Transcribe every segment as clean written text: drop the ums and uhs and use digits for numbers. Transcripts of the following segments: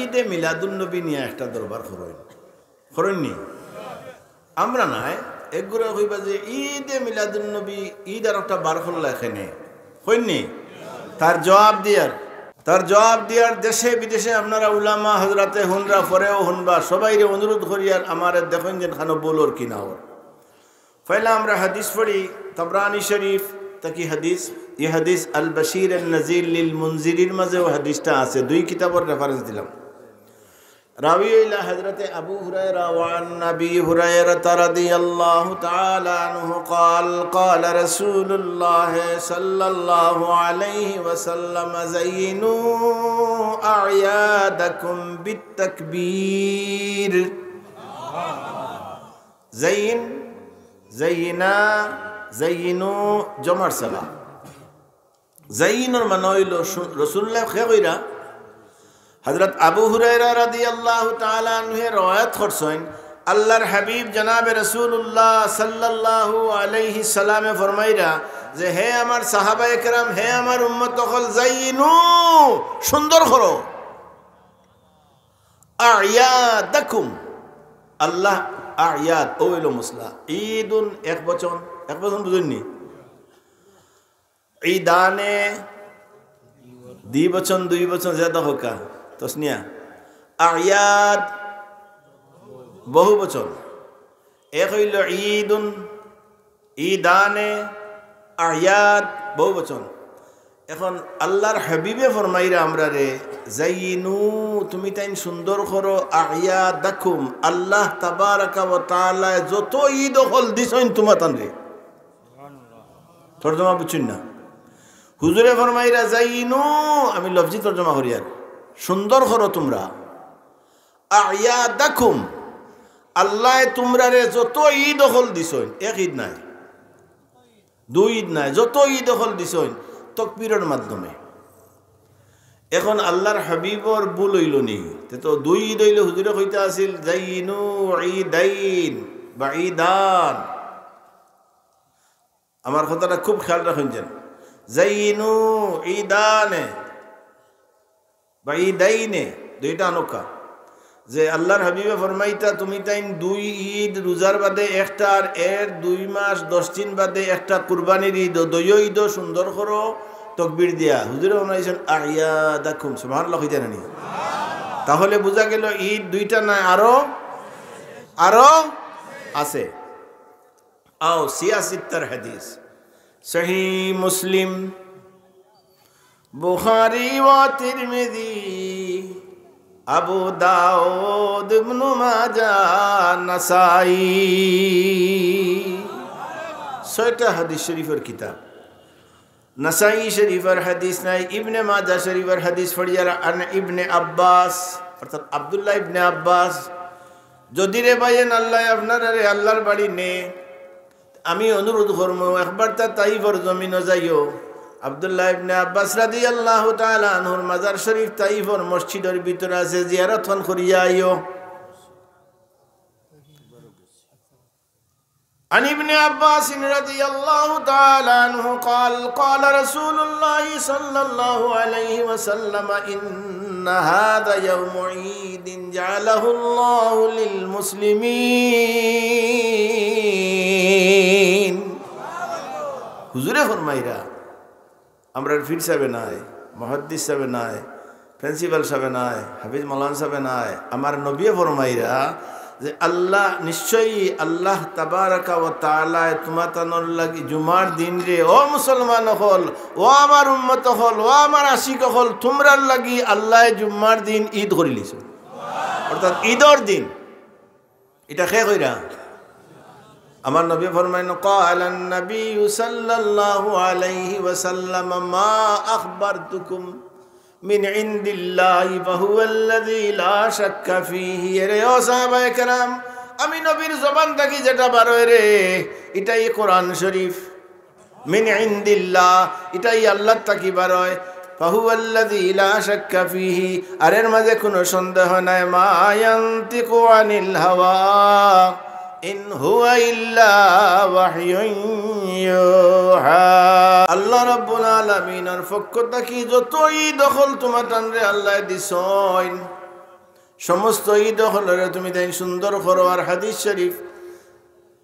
ঈদে মিলাদুন্নবী নিয়ে একটা দরবার করেননি আমরা নাই একগুলো কইবা যে ঈদে মিলাদুন্নবী ঈদ আর একটা বার করলা এখানে হইনি তার জবাব দিয়ার দেশে বিদেশে আপনারা উলামা হজরতে হুনরা পরেও হুনবা সবাইরে অনুরোধ করিয়ার আমার দেখেন যে খানো বলোর কিনা ওর পয়লা আমরা হাদিস পড়ি তাবরানি শরীফ তাকি হাদিস এই হাদিস আল বশীর আল নজির লিল মুনজিরির মাঝে ও হাদিসটা আছে দুই কিতাবের রেফারেন্স দিলাম রাবি ইলা হযরতে আবু হুরায়রা ওয়া আন নবী হুরায়রা রাদিয়াল্লাহু তাআলা আনহু قال قال رسول الله صلى الله عليه وسلم زينوا اعيادكم بالتكبير زينوا জমার সালা জাইনুর মানে হইল রাসূলুল্লাহ কইরা হযরত আবু হুরায়রা রাদিয়াল্লাহু তাআলা আনহু রওয়ায়াত করছেন আল্লাহর হাবিব জনাবে রাসূলুল্লাহ সাল্লাল্লাহু আলাইহি সাল্লামে ফরমাইরা যে হে আমার সাহাবায়ে কেরাম হে আমার উম্মত সকল জাইনু সুন্দর করো আয়াদাকুম আল্লাহ আয়াদ ওইল মুসলা ঈদুন এক বচন বুঝুননি ঈদানে দুই বচন জ্যাদা হোকা তসনিয়া আয়াদ বহু বচন এক হইল ঈদুন ঈদানে আয়াদ বহু বচন এখন আল্লাহর হাবিবে ফরমাইরা আমরা রে জাইনু তুমি তাই সুন্দর করো আয়াদাকুম আল্লাহ তাবারাকা ওয়া তাআলা যত ঈদ হল দিছেন তোমা তান রে তরজমা বুঝছেন না হুজুরে ফরমাইরা জাইনু আমি লফজি তরজমা করি আর সুন্দর করো তোমরা আয়াদাকুম আল্লাহ তোমরা রে যত ঈদ হল দিছেন এক ঈদ নাই দুই ঈদ নাই যত ঈদ হল দিছেন তাকবীরের মাধ্যমে এখন আল্লাহর হাবিবর ভুল হইল নি তো দুই ঈদ হইলে হুজুরে কইতা আছিল জাইনু ঈদাইন বা ঈদান আমার কথাটা খুব খেয়াল রাখুন যেন জাইনু ঈদানে বা ঈদাইনে দুইটা আনোকা যে আল্লাহর হাবিবে ফরমাইতা তুমি তাই দুই ঈদ রোজার বাদে একটা আর এর 2 মাস 10 দিন বাদে একটা কুরবানির ঈদ দুই ঈদ সুন্দর করো তাকবীর দিয়া হুজুরে বানাইছেন আয়াদাকুম সুবহানাল্লাহ কইতেন না তাহলে বোঝা গেল ঈদ দুইটা না আরো আছে আও সিয়াসিত্তার হাদিস সহিহ মুসলিম বুখারী ওয়া তিরমিজি আবু দাউদ ইবনে মাজাহ নাসাই 6টা হাদিস শরীফের কিতাব নাসাই শরীফের হাদিস নাই ইবনে মাজাহ শরীফের হাদিস পড়িয়ারা আন ইবনে আব্বাস অর্থাৎ আব্দুল্লাহ ইবনে আব্বাস যদি রে ভাইয়েন আল্লাহ আপনারা রে আল্লাহর বাড়ি নে আমি অনুরোধ করব একবার তা তাইফের জমিনে যাইও আব্দুল্লাহ ইবনে আব্বাস রাদিয়াল্লাহু তাআলা আনহুর মাজার শরীফ তাইফের মসজিদের ভিতরে আছে জিয়ারত করিয়া আইও عن ابن عباس رضي الله تعالى عنه قال قال رسول الله صلى الله عليه وسلم إن هذا يوم عيد جعله الله للمسلمين হুজুরে ফরমাইরা আমরা ফির সাহেব নাই মুহাদ্দিস সাহেব নাই প্রিন্সিপাল সাহেব নাই হাফিজ মাওলানা সাহেব নাই আমার নবী ফরমাইরা যে আল্লাহ নিশ্চয়ই আল্লাহ তাবারাকা ওয়া তাআলা তোমাতানোর লাগি জুমার দিন রে ও মুসলমান হল ও আমার উম্মত হল ও আমার আশিক হল তোমরার লাগি আল্লাহ জুমার দিন ঈদ করে লিছো অর্থাৎ ঈদের দিন এটা কে কইরা আমার নবী ফরমাইন ক্বালান নবী সাল্লাল্লাহু আলাইহি ওয়াসাল্লাম মা আখবারতুকুম মিন ইনদিল্লাহি ফাহুয়াল্লাযী লা শাক্কা ফীহি রে ও সাহাবায়ে কেরাম আমি নবীর জবান থেকে যেটা বার হয় রে এটাই কোরআন শরীফ মিন ইনদিল্লাহ এটাই আল্লাহর থেকে বার হয় ফাহুয়াল্লাযী লা শাক্কা ফীহি আর এর মাঝে কোনো সন্দেহ নাই মা ইয়ান্তিকু আনিল হাওয়া ইন হুয়া ইল্লা ওয়াহয়ুন ইউহা আল্লাহ রাব্বুল আলামিনের পক্ষ থেকে যতই দখল তোমার টানরে আল্লাহ দিছেন সমস্ত ঈদ হলরে তুমি তাই সুন্দর করো। আর হাদিস শরীফ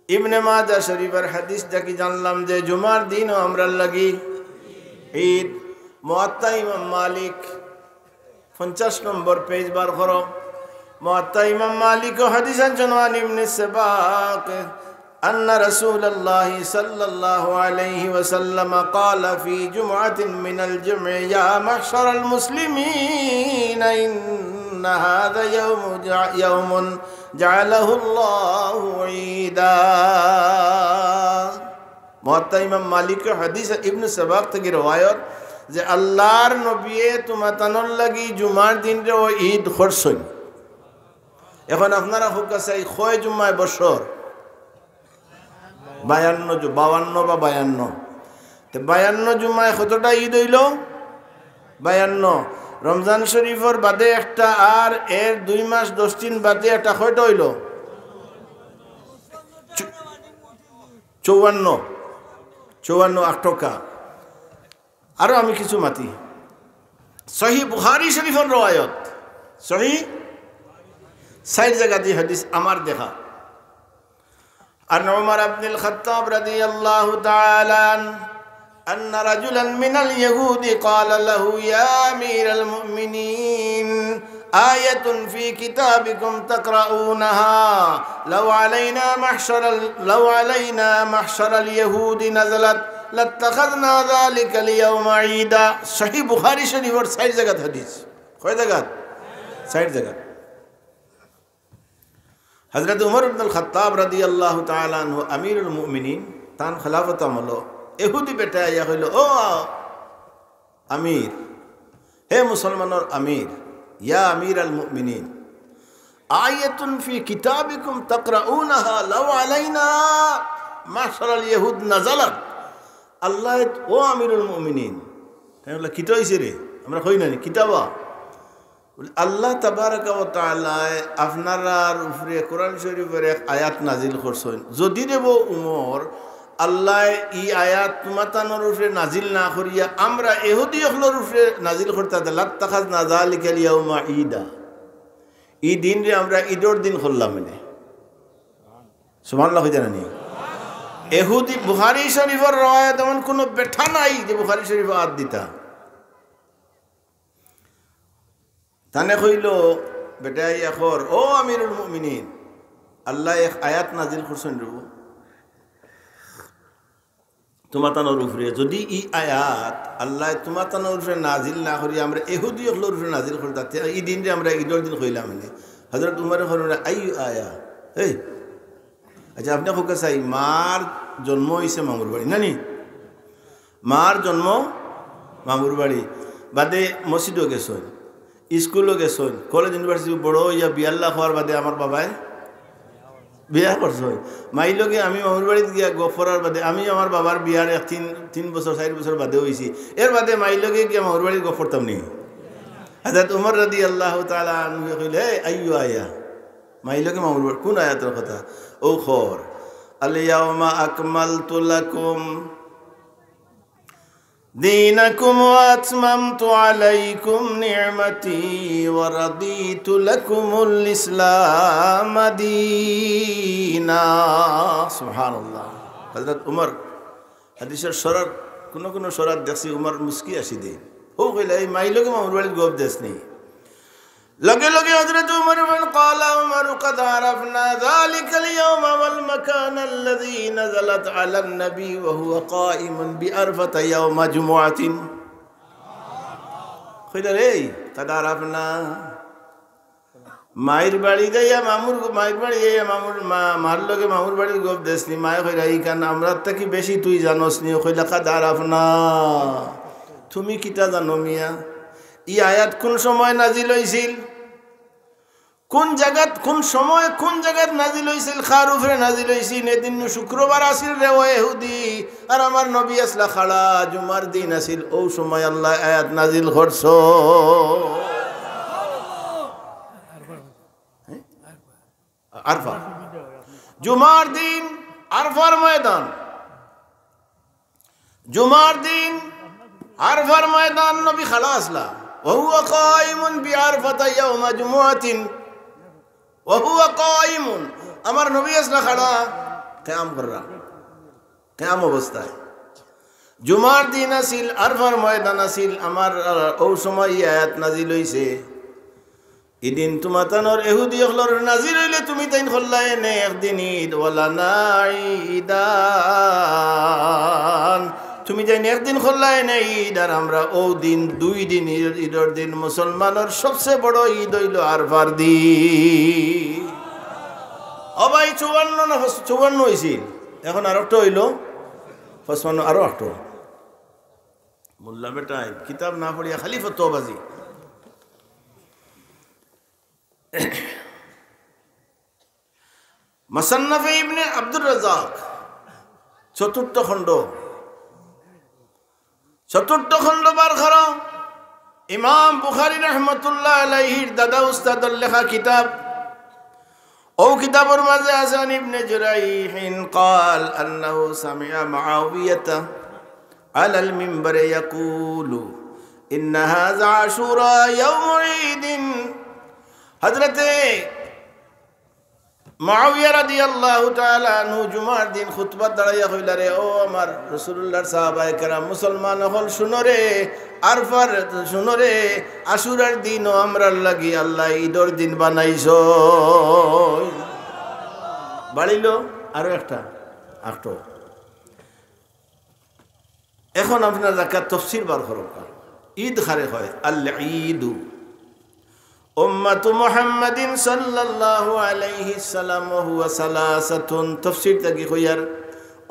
ইবনে মাজাহ শরীফের হাদিস দেখি জানলাম যে জুমার দিনও আমরা লাগি ঈদ। মুয়াত্তা ইমাম মালিক 50 নম্বর পেজ বার করো। মুয়াত্তা ইমাম মালিক হাদিস আনছেন ইবনে সাবাক أن رسول الله صلى الله عليه وسلم قال في جمعة من الجمع يا معشر المسلمين إن هذا يوم جعله الله عيدا। মুয়াত্তা ইমাম মালিক হাদিস ইবনে সাবাক থেকে রওয়ায়াত যে আল্লাহর নবী তোমাতানোর লাগি জুমার দিন রে ও ঈদ করছেন। এখন আপনারা হুক আছে কয় জুমায় বছর 52 বা 52 তো 52 জুমায় কতটা ঈদ হইল? 52। রমজান শরীফের বাদে একটা আর এর 2 মাস 10 দিন বাদে একটা কয়টা হইল? 54 8 টাকা। আরো আমি কিছু মাতি সহিহ বুখারী শরীফের রওয়ায়াত সহিহ 6 জায়গাতে হাদিস আমার দেখা। عن عمر بن الخطاب رضي الله تعالى عنه أن رجلا من اليهود قال له يا أمير المؤمنين آية في كتابكم تقرؤونها لو علينا محشر اليهود نزلت لاتخذنا ذلك اليوم عيدا। صحيح بخاري شريف اور 60 جگہ حدیث کوئی جگہ 60 جگہ। हज़रत उमर इब्न अल-खत्ताब रदी अल्लाह ताला अन्हु अमीरुल मुमिनीन तान खिलाफत আমলো ইহুদি বেটা ইয়া হইল ও আমির, হে মুসলমানের আমির, ইয়া আমির আল মুমিনিন আয়াতুন ফি কিতাবিকুম তাকরাউনাহা লাউ আলাইনা মাশারাল ইহুদ নাযালাত। আল্লাহ ও আমিরুল মুমিনিন তাহলে কিতা হইছে রে আমরা কই না কিতাবা আল্লাহ তাবারাকা ওয়া তাআলা আপনার উপরে কোরআন শরীফের এক আয়াত নাজিল করছেন। যদি দেব উমর আল্লাহ এই আয়াত তোমাতানোর উপরে নাজিল না করিয়া আমরা ইহুদি হলর উপরে নাজিল করতে লাত্তাখাযনা যালিকাল ইয়াউমা ঈদা, এই দিন রে আমরা ঈদের দিন করলাম মানে সুবহানাল্লাহ হই জানেন। ইহুদি বুখারী শরীফের রওয়ায়াত এমন কোনো বেঠা নাই যে বুখারী শরীফ আয়াত দিতা। তানে কইল বেটা ইয়াখর ও আমিরুল মুমিনিন আল্লাহ এক আয়াত নাজিল করছেন রু তোমাতানোর উপরে। যদি ই আয়াত আল্লাহ তোমাতানোর উপরে নাজিল না করি আমরা ইহুদি হলর উপরে নাজিল করি তাতে এই দিন রে আমরা ঈদের দিন কইলাম মানে। হযরত উমর কইলেন আই আয়া এই আচ্ছা আপনি কোকা চাই মার জন্ম হইছে মামুর বাড়ি নানি, মার জন্ম মামুর বাড়ি বাদে মসজিদও গেছেন, স্কুলও গেছেন, কলেজ ইউনিভার্সিটি বড় ইয়া বিয়াল্লা হওয়ার বাদে আমার বাবায় বিয়া করছে। মাইলকে আমি মামুর বাড়িতে গিয়া গফরার বাদে আমি আমার বাবার বিয়ার 3 বছর 4 বছর বাদে হয়েছি। এর বাদে মাইলকে গিয়া মামুর বাড়িতে গফরতাম নি। হযরত উমর রাদিয়াল্লাহু তাআলা আনহু কইলে আইয়ু আয়া মাইলকে মামুর বাড়ি কোন আয়াতের কথা? ও খর আল ইয়াউমা আকমালতু লাকুম دينكم وأتممت عليكم نعمتي ورضيت لكم الإسلام دينا। سبحان الله। হযরত উমর হাদিসের সরার কোন সরাত দেখছি উমর মুস্কি আসি দেন ও কইলে এই মাইলকে মামুর বাড়ির গপ দেশ নেই। লগে লগে হযরত উমর বলেন ক্বালা উমর قد عرفنا ذلك اليوم والمكان الذي نزلت على النبي وهو قائم بعرفة يوم جمعة। কইলা রে قد عرفنا মায়ের বাড়ি যাইয়া মামুর মায়ের বাড়ি যাইয়া মামুর মার লগে মামুর বাড়ির গপ দেশনি। মায়ে কইলা এই কারণ আমরা থেকে বেশি তুই জানোস নি। কইলা قد عرفنا তুমি কিতা জানো মিয়া? এই আয়াত কোন সময় নাজিল হইছিল, কোন জায়গাত কোন সময় কোন জায়গাত নাজিল হইছিল, কার উপরে নাজিল হইছিল? এদিন শুক্রবার আসিল রে ও ইহুদি আর আমার নবী আসলা খাড়া জুমার দিন আসিল। ও সময় আল্লাহ আয়াত নাজিল করছো। আরফা জুমার দিন আরফার ময়দান, জুমার দিন আরফার ময়দান নবী খাড়া আসলা। وهو قائم بعرفة يوم جمعة ওয়া হুয়া কায়িমুন, আমার নবী আসলা খাড়া কিয়াম কররা, কিয়াম অবস্থায়। জুমার দিন আসিল, আরফার ময়দান আসিল, আমার ও সময় আয়াত নাজিল হইছে, ইদিন তোমাতানোর এহুদি হলর নাজির হইলে তুমি তাইন খল্লাই নে একদিন ঈদ ওয়ালা নাইদান, তুমি যাই একদিন খল্লাই নে ঈদ, আর আমরা ও দিন 2 দিন ঈদের দিন মুসলমানের সবচেয়ে বড় ঈদ হইল আরফার দিন। ও ভাই 54 হয়েছিল, এখন আর একটা হইল 55, আরো একটা। মোল্লা বেটাই কিতাব না পড়িয়া খালি ফতোয়াবাজি। মুসান্নাফে ইবনে আব্দুর রাজ্জাক চতুর্থ খণ্ড বার খরা ইমাম বুখারী রাহমাতুল্লাহ আলাইহির দাদা উস্তাদর লেখা কিতাব। ও কিতাবের মাঝে আছে ইবনে জুরাইহিন قال انه سمع معاويه على المنبر يقول ان هذا عاشوراء يوم عيد। হযরতে মুআবিয়া রাদিয়াল্লাহু তাআলা আনহু জুমার দিন খুতবা দাঁড়াইয়া কইলা, রে ও আমার রাসূলুল্লাহর সাহাবায়ে কেরাম, মুসলমান হল শুনো রে, আরফার শুনো রে, আশুরার দিনও আমরার লাগি আল্লাহ ঈদের দিন বানাইছো। বাড়িল আরো একটা আটো। এখন আপনার জাকাত তাফসীর বার করো, ঈদ খারে হয় আল ঈদু উম্মাতু মুহাম্মাদিন সাল্লাল্লাহু আলাইহি সাল্লাম ওয়া হুয়া সালাসাতুন। তাফসীর তাকি কইয়ার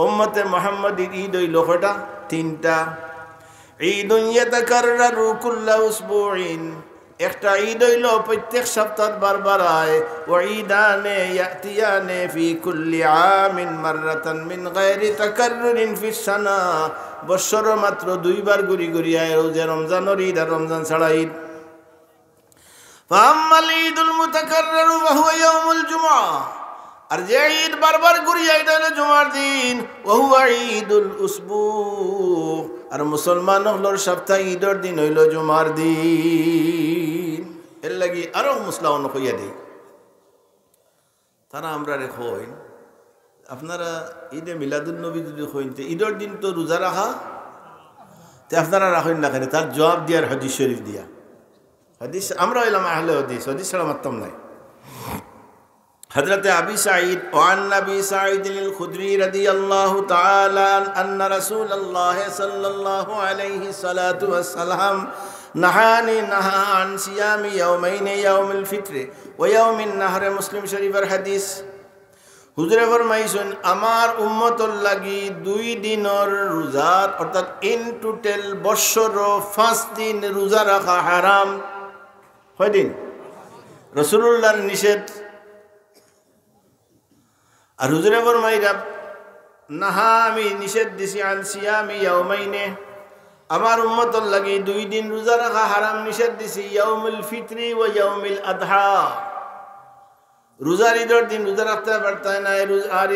উম্মতে মুহাম্মাদির ঈদ হইল কয়টা? 3টা। ঈদুন ইয়াতাকাররারু কুল্লা উসবুইন, একটা ঈদ হইল প্রত্যেক সপ্তাহ বারবার আয়। ওয়া ঈদানে ইয়াতিয়ানে ফি কুল্লি আমিন মাররাতান মিন গায়রি তাকাররুরিন ফিস সানা, বছরে মাত্র 2 বার ঘুরি ঘুরি আয়, রোজা রমজানের ঈদ আর রমজান ছাড়া ঈদ। ফাম্মাল ঈদুল মুতাকাররার ওয়া হুয়া ইয়াউমুল জুমআ, আর যে ঈদ বারবার ঘুরি আয় এটা হলো জুমার দিন। ওয়া হুয়া ঈদুল উসবু, আর মুসলমান হলোর সপ্তাহ ঈদের দিন হইল জুমার দিন। এর লাগি আরো মুসলাউন কইয়া দেই, তারা আমরা রে কই আপনারা ঈদে মিলাদুন নবী যদি কইন তে ঈদের দিন তো রোজা রাখা, তে আপনারা রাখেন না কেন? তার জবাব দিয়ার হাদিস শরীফ দিয়া। হাদিস আমরা হইলাম আহলে হাদিস, হাদিস ছাড়া মারতাম নাই। হযরত আবি সাঈদ ওয়ান নবী সাঈদ আল খুদরি রাদিয়াল্লাহু তাআলা আন্না রাসূলুল্লাহ সাল্লাল্লাহু আলাইহি সাল্লাতু ওয়াস সালাম নাহানি আন সিয়ামি ইয়াউমাইনি ইয়াউমুল ফিত্র ওয়া ইয়াউমিন নাহর। মুসলিম শরীফের হাদিস। হুজুরে ফরমাইছেন আমার উম্মতর লাগি 2 দিনের রোজা, অর্থাৎ ইন টোটাল বছর 5 দিন রোজা রাখা হারাম। কয় দিন? রাসূলুল্লাহর নিষেধ। আর হুজুরে ফরমাইরা নাহা, আমি নিষেধ দিছি আন সিয়ামি ইয়াউমাইনে, আমার উম্মতর লাগি 2 দিন রোজা রাখা হারাম নিষেধ দিছি, ইয়াউমুল ফিত্রি ওয়া ইয়াউমিল আদহা। রোজার ঈদের দিন রোজা রাখতে পারতেন না, আর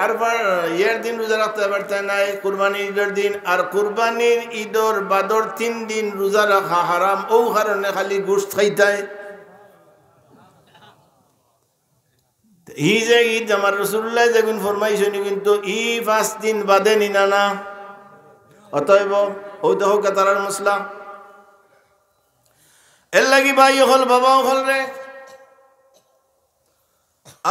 আরফার ইয়ের দিন রোজা রাখতে পারতেন না, কুরবানির ঈদের দিন। আর কুরবানির ঈদের বাদর 3 দিন রোজা রাখা হারাম, ও কারণে খালি গোশত খাইতায়। ই যে ঈদ আমার রাসূলুল্লাহ যেগুন ফরমাইছেন, কিন্তু 5 দিন বাদে নিনা না। অতএব ও দেহ কাতার মশলা এর লাগি ভাই হল বাবা হল রে,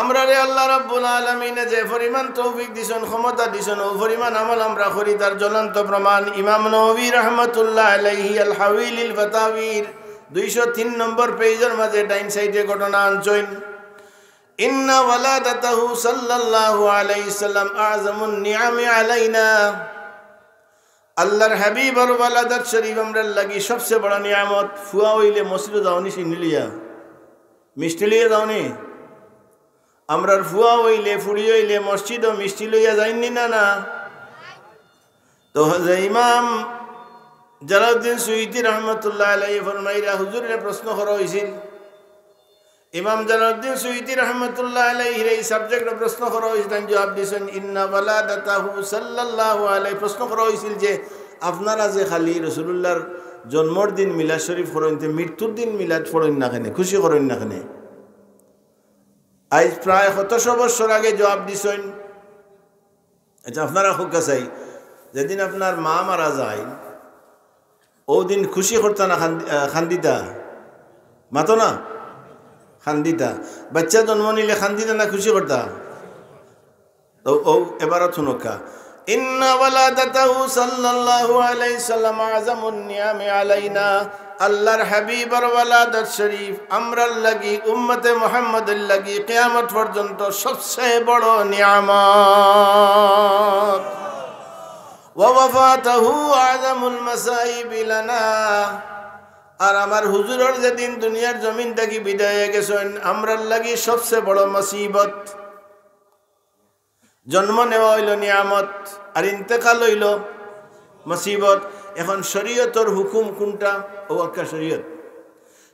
আমরা রে আল্লাহ রাব্বুল আলামিনে যে পরিমাণ তৌফিক দিছেন, ক্ষমতা দিছেন, ও পরিমাণ আমল আমরা করি তার জ্বলন্ত প্রমাণ ইমাম নববী রাহমাতুল্লাহ আলাইহি আল হাওয়াইলিল ফাতাওয়ির 203 নম্বর পেজের মাঝে ডাইন সাইডে ঘটনা আনছেন। ইন্না ওয়ালাদাতাহু সাল্লাল্লাহু আলাইহি সাল্লাম আযমুন নিআমি আলাইনা, আল্লাহর হাবিবের ওয়ালাদাত শরীফ আমরার লাগি সবচেয়ে বড় নিয়ামত। ফুয়া হইলে মসজিদে যাওনি, চিনিলিয়া মিষ্টি লিয়ে যাওনি। আমরার ফুয়া হইলে ফুড়ি হইলে মসজিদ ও মিষ্টি লইয়া যাইনি না না। তো ইমাম জালালউদ্দিন সুয়ুতী রহমতুল্লাহ আলাইহি ফরমাইরা হুজুরে প্রশ্ন করা হয়েছিল। ইমাম জালালউদ্দিন সুয়ুতী রহমতুল্লাহ আলাইহির এই সাবজেক্টে প্রশ্ন করা হয়েছিল, জবাব দিয়েছেন ইন্না ওয়ালাদাতাহু সাল্লাল্লাহু আলাইহি। প্রশ্ন করা হয়েছিল যে আপনারা যে খালি রাসূলুল্লাহর জন্মর দিন মিলাদ শরীফ করেন, মৃত্যুর দিন মিলাদ পড়েন না কেন, খুশি করেন না কেন? আজ প্রায় 700 বছর আগে জবাব দিছেন। আচ্ছা আপনারা খুব কাছাই যেদিন আপনার মা মারা যায় ও দিন খুশি করতা না খান্দিতা? মাতো না খান্দিতা। বাচ্চা জন্ম নিলে খান্দিতা না খুশি করতা? তো ও এবারও শুনকা ইন্না ওয়ালাদাতাহু সাল্লাল্লাহু আলাইহি সাল্লাম আযামুন নিয়ামি আলাইনা। আল্লাহর হাবিবের ওয়ালাদাত শরীফ আমরার লাগি উম্মতে মুহাম্মাদের লাগি কিয়ামত পর্যন্ত সবচেয়ে বড় নিয়ামত। ওয়া ওয়াফাতাহু আযামুল মাসাইব লানা। আর আমার হুজুরের যেদিন দুনিয়ার জমিন থেকে বিদায় হয়ে গেছেন আমরার লাগি সবচেয়ে বড় মুসিবত। জন্ম নেওয়া হইল নিয়ামত আর ইন্তেকাল হইল মুসিবত। এখন শরীয়তর হুকুম কোনটা? ও একটা শরীয়ত।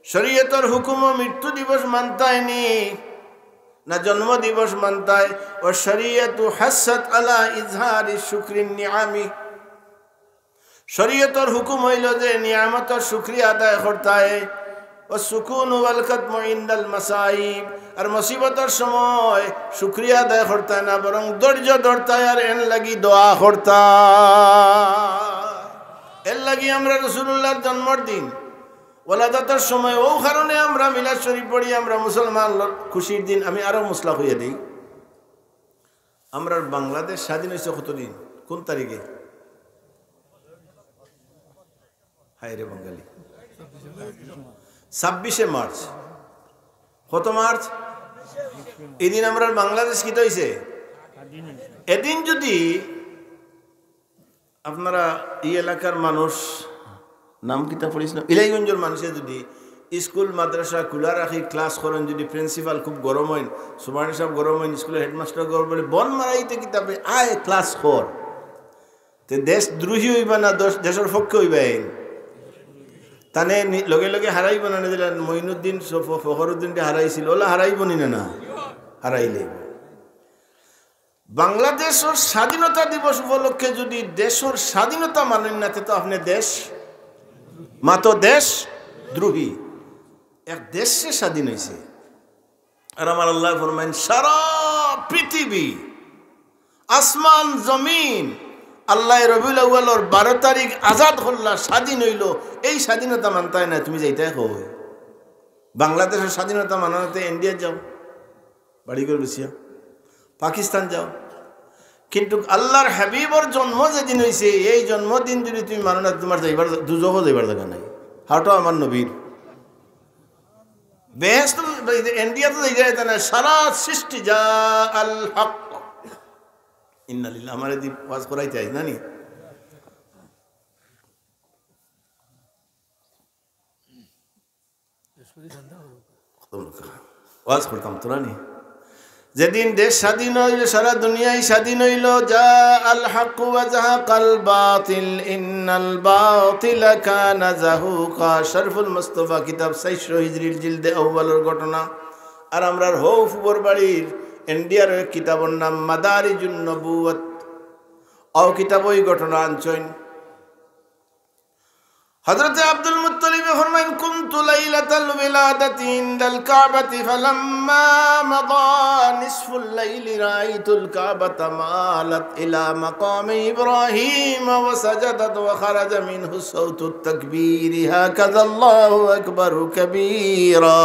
শরীয়তর হুকুম মৃত্যু দিবস মানতায়নি না জন্ম দিবস মানতায়। ও শরীয়তু হাসাত আলা ইজহারি শুকরিন নিয়ামি। শরীয়তর হুকুম হইল যে নিয়ামতের শুকরিয়া আদায় করতায়। ও সুকুন ওয়াল খাতমু ইনদাল মাসাইব। আর মুসিবতের সময় শুকরিয়া আদায় করতায় না বরং ধৈর্য ধরতায় আর এর লাগি দোয়া করতায়। এর লাগি আমরা রাসূলুল্লাহর জন্মের দিন ওয়ালাদাতের সময় ও কারণে আমরা মিলাদ শরীফ পড়ি। আমরা মুসলমান খুশির দিন। আমি আরো মুসলা হইয়া দিই, আমরা বাংলাদেশ স্বাধীন হয়েছে কতদিন? কোন তারিখে? হায় রে বাঙালি, 26শে মার্চ। কত মার্চ? এদিন আমরা বাংলাদেশ কি হয়েছে? এদিন যদি আপনারা এই এলাকার মানুষ নাম কিতা পড়িস না, ইলাইগঞ্জের মানুষে যদি স্কুল মাদ্রাসা খোলা রাখি ক্লাস করেন, যদি প্রিন্সিপাল খুব গরম হইন, সুপারি সাহেব গরম হইন, স্কুলের হেডমাস্টার গরম বলে বন মারাইতে কিতাবে আয় ক্লাস কর, তে দেশ দ্রোহী হইবা না দেশের পক্ষে হইবা? তানে লগে লগে হারাইব না দিলেন। মঈনুদ্দিন ফখরুদ্দিনকে হারাইছিল, ওলা হারাইব নি না? হারাইলে বাংলাদেশের স্বাধীনতা দিবস উপলক্ষে যদি দেশের স্বাধীনতা মানেন না, তো আপনি দেশ মাতো দেশ দ্রোহী। এক দেশ সে স্বাধীন হয়েছে। আর আমার আল্লাহ ফরমাইন সারা পৃথিবী আসমান জমিন আল্লাহ রবিউল আউয়ালের 12 তারিখ আজাদ হল্লা স্বাধীন হইল। এই স্বাধীনতা মানতায় না, তুমি যাইতে কই? বাংলাদেশের স্বাধীনতা মানাতে ইন্ডিয়া যাও, বাড়ি করে বেশিয়া, পাকিস্তান যাও। কিন্তু আল্লাহর হাবিবর জন্ম যেদিন হয়েছে এই জন্মদিন যদি তুমি মানো না, তোমার যাইবার দুজকও যাইবার জায়গা নাই। হাওটা আমার নবীর বেশ। ইন্ডিয়া তো যাইতে না, সারা সৃষ্টি যা আল হক ইন্নালিল্লাহ। আমার এদিন ওয়াজ করাইতে আইস নানি, ওয়াজ করতাম তো নানি। যেদিন দেশ স্বাধীন হইল, সারা দুনিয়ায় স্বাধীন হইল। যা আল হক ওয়া যাহাকাল বাতিল ইন্নাল বাতিলা কানা যাহুকা। শরফুল মুস্তাফা কিতাব 400 হিজরির জিলদে আউয়ালের ঘটনা। আর আমরার হৌফুবর বাড়ির ইন্ডিয়ার কিতাবের নাম মাদারিজুন নবুওয়াত। ও কিতাব ওই ঘটনা আনছেন। হযরত আব্দুল মুত্তালিব ফরমায়েন কুনতু লাইলাতাল বিলাদাতি ইনদাল কাবাতি ফালাম্মা মাদা নিসফুল লাইলি রাআইতুল কাবাতা মালাত ইলা মাকামি ইব্রাহিম ওয়া সাজাদাত ওয়া খারাজা মিনহু সাউতুত তাকবীর হাকাযা আল্লাহু আকবার কাবীরা।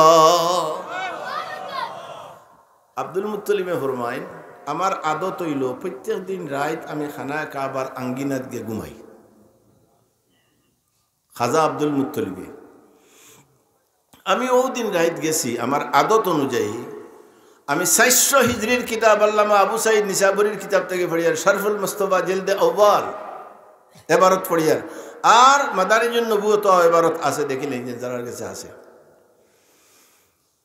আব্দুল মুত্তালিবে ফরমায়েন আমার আদত হইল প্রত্যেক দিন রাত আমি খানা কাবার আঙ্গিনাত গিয়ে ঘুমাই। খাজা আব্দুল মুত্তালিবে আমি ও দিন রাত গেছি। আমার আদত অনুযায়ী আমি 400 হিজরির কিতাব আল্লামা আবু সাইদ নিসাবুরির কিতাব থেকে পড়িয়ার শরফুল মুস্তাফা জিলদে আউয়াল এবারত পড়িয়ার। আর মাদারিজুন নবুওয়াত এবারত আছে, দেখিলেন যে যারা কাছে আছে।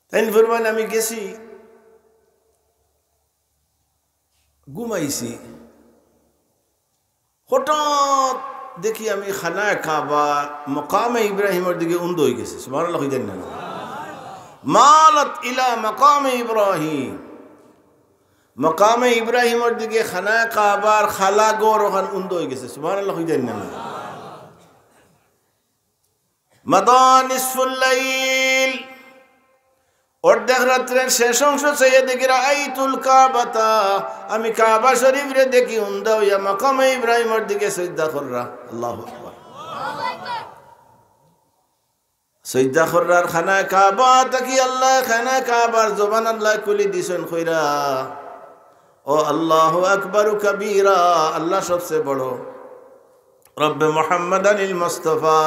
তাই ফরমান আমি গেছি, ঘুমাইছি, হঠাৎ দেখি আমি খানা কাবা মকামে ইব্রাহিমের দিকে উন্দ হয়ে গেছে। সুবহানাল্লাহ কইতেন না? মালাত ইলা মকামে ইব্রাহিম, মকামে ইব্রাহিমের দিকে খানা কাবার খালা গর ওখান উন্দ হয়ে গেছে। সুবহানাল্লাহ কইতেন না? মাদা নিসফুল লাইল, অর্ধেক রাত্রের শেষ অংশ চাইয়া দেখি রাআইতুল কাবাতা, আমি কাবা শরীফ রে দেখি উন্দা হইয়া মাকামে ইব্রাহিমের দিকে সিজদা কররা। আল্লাহু আকবার। সিজদা কররার খানা কাবা তাকি আল্লাহ খানা কাবার জবান আল্লাহ খুলি দিছেন কইরা ও আল্লাহু আকবার কবীরা, আল্লাহ সবচেয়ে বড়। রব্বে মুহাম্মাদানিল মুস্তাফা,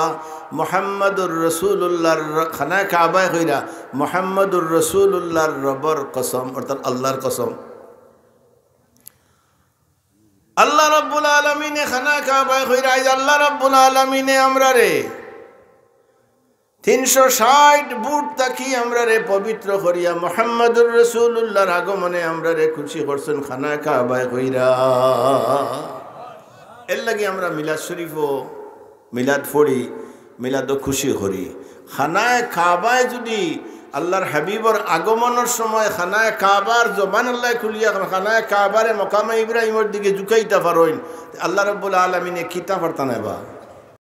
মুহাম্মাদুর রাসূলুল্লাহর খানা কাবায় কইরা মুহাম্মাদুর রাসূলুল্লাহর রব্বর কসম, অর্থাৎ আল্লাহর কসম। আল্লাহ রাব্বুল আলামিনে খানা কাবায় কইরা আল্লাহ রাব্বুল আলামিনে আমরা রে 360 বুট তাকি আমরা রে পবিত্র করিয়া মুহাম্মাদুর রাসূলুল্লাহর আগমনে আমরা রে খুশি করছেন খানা কাবায় কইরা। এর লাগি আমরা মিলাদ শরীফও মিলাদ পড়ি, মিলাদও খুশি করি। খানায় কাবায় যদি আল্লাহর হাবিবর আগমনের সময় খানায় কাবার জবান আল্লাহ খুলিয়া খানায় কাবারে মকামে ইব্রাহিমের দিকে ঝুঁকাইতে পারেন, আল্লাহ রাব্বুল আলামিনে কিতা পারতা না বা